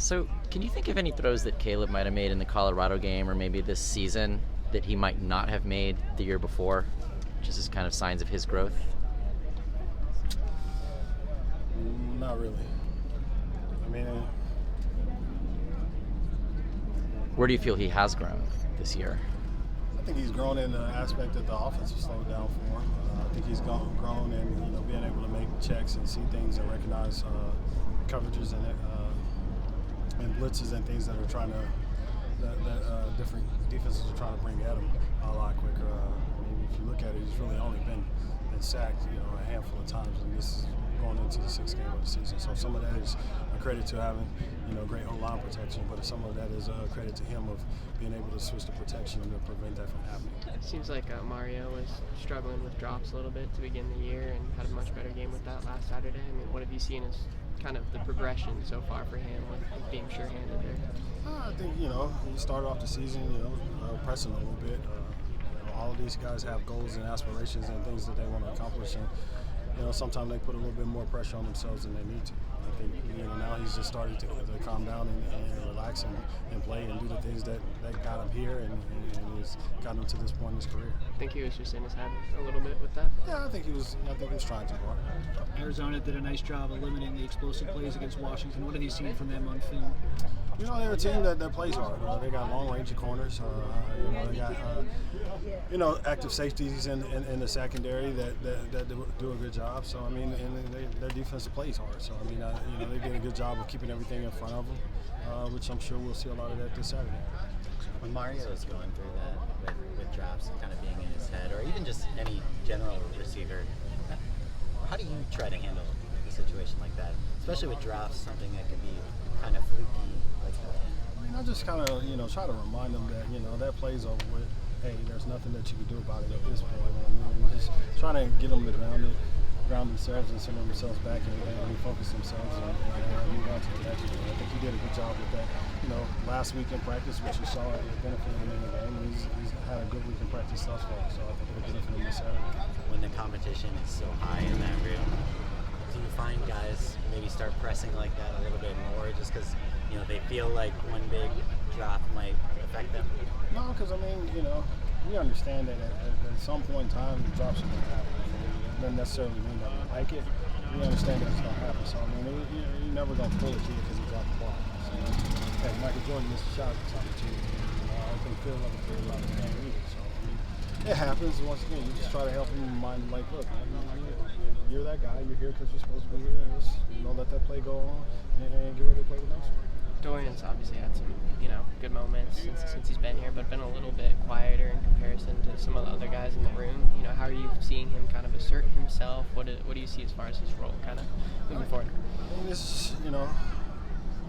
So, can you think of any throws that Caleb might have made in the Colorado game or maybe this season that he might not have made the year before, just as kind of signs of his growth? Not really. I mean, Where do you feel he has grown this year? I think he's grown in the aspect that the offense has slowed down for him. I think he's grown in being able to make checks and see things and recognize coverages and blitzes and things that are trying to that different defenses are trying to bring at him a lot quicker. I mean, if you look at it, he's really only been sacked a handful of times, and this is going into the sixth game of the season. So some of that is a credit to having great O-line protection, but some of that is a credit to him of being able to switch the protection and to prevent that from happening. It seems like Mario was struggling with drops a little bit to begin the year and had a much better game with that last Saturday. I mean, what have you seen as kind of the progression so far for him with being sure-handed there? I think, he started off the season, pressing a little bit. All of these guys have goals and aspirations and things that they want to accomplish, and sometimes they put a little bit more pressure on themselves than they need to. I think now he's just starting to calm down and relax and play and do the things that got him here and has gotten him to this point in his career. I think he was just in his head a little bit with that. Yeah, I think he was trying too hard. Arizona did a nice job of limiting the explosive plays against Washington. What have you seen from them on film? They're a team that plays hard. They got long-range corners. They got active safeties in the secondary that do a good job. So I mean, and their defense plays hard. So I mean, they did a good job of keeping everything in front of them, which I'm sure we'll see a lot of that this Saturday. When Mario is going through that with drops kind of being in his head, or even just any general receiver, how do you try to handle a situation like that, especially with drops, something that could be kind of fluky like that? I mean, I just kind of try to remind them that that play's over with. Hey, there's nothing that you can do about it at this point. I mean, just trying to get them to ground themselves and center themselves back and refocus themselves and move on to the next one. I think he did a good job with that. Last week in practice, which you saw, it benefited him in the game. He's had a good week in practice thus far, so I think it'll benefit him this Saturday. When the competition is so high in that room, do you find guys maybe start pressing like that a little bit more just because they feel like one big drop might affect them? No, because I mean, we understand that at some point in time, the drops are going to happen. It doesn't necessarily mean that we like it. We understand that it's going to happen. So I mean, you're never going to pull a kid because he dropped the ball. So, hey, Michael Jordan missed a shot at this opportunity. I don't think Phil ever played a lot of the game either. So I mean, it happens. Once again, you just try to help him remind him, like, look, man, you're that guy. You're here because you're supposed to be here. And just let that play go on and get ready to play the next one. Dorian's obviously had some, good moments since he's been here, but been a little bit quieter in comparison to some of the other guys in the room. How are you seeing him kind of assert himself? What do you see as far as his role kind of moving forward? I mean, it's,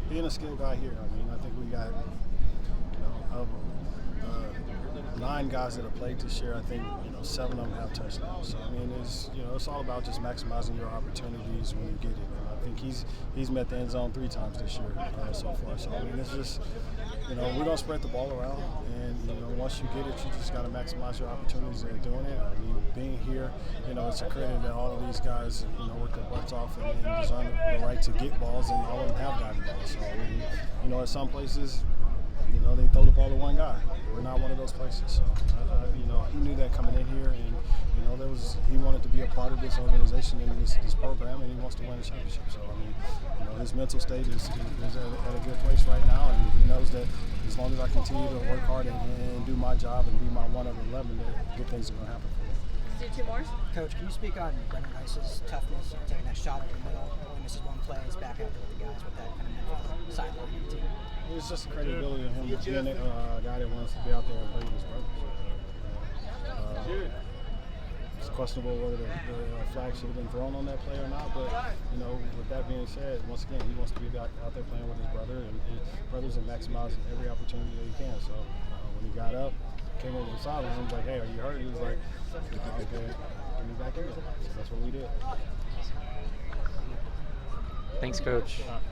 being a skilled guy here. I mean, I think we got, of 9 guys that have played this year, I think, 7 of them have touchdowns. So, I mean, it's all about just maximizing your opportunities when you get it. And I think he's met the end zone 3 times this year so far. So, I mean, it's just, we're going to spread the ball around. And, once you get it, you just got to maximize your opportunities at doing it. I mean, being here, it's a credit that all of these guys, work their butts off and deserve the right to get balls, and all of them have gotten balls. So, I mean, at some places, they throw the ball to one guy. We're not one of those places. So, he knew that coming in here, and he wanted to be a part of this organization and this program, and he wants to win a championship. So, I mean, his mental state is at a good place right now, and he knows that as long as I continue to work hard and do my job and be my 1 of 11, that good things are going to happen for me. Let's do 2 more. Coach, can you speak on Brendan Rice's toughness and taking that shot up the middle, only misses one play, is back out there with the guys with that kind of mental sideline of the team? It's just the credibility of him being a guy that wants to be out there and play with his brothers. It's questionable whether the flag should have been thrown on that play or not, but with that being said, once again, he wants to be out there playing with his brothers and maximizing every opportunity that he can. So when he got up, came over the sideline, he was like, "Hey, are you hurt?" He was like, "Okay, get me back in there." So that's what we did. Thanks, Coach.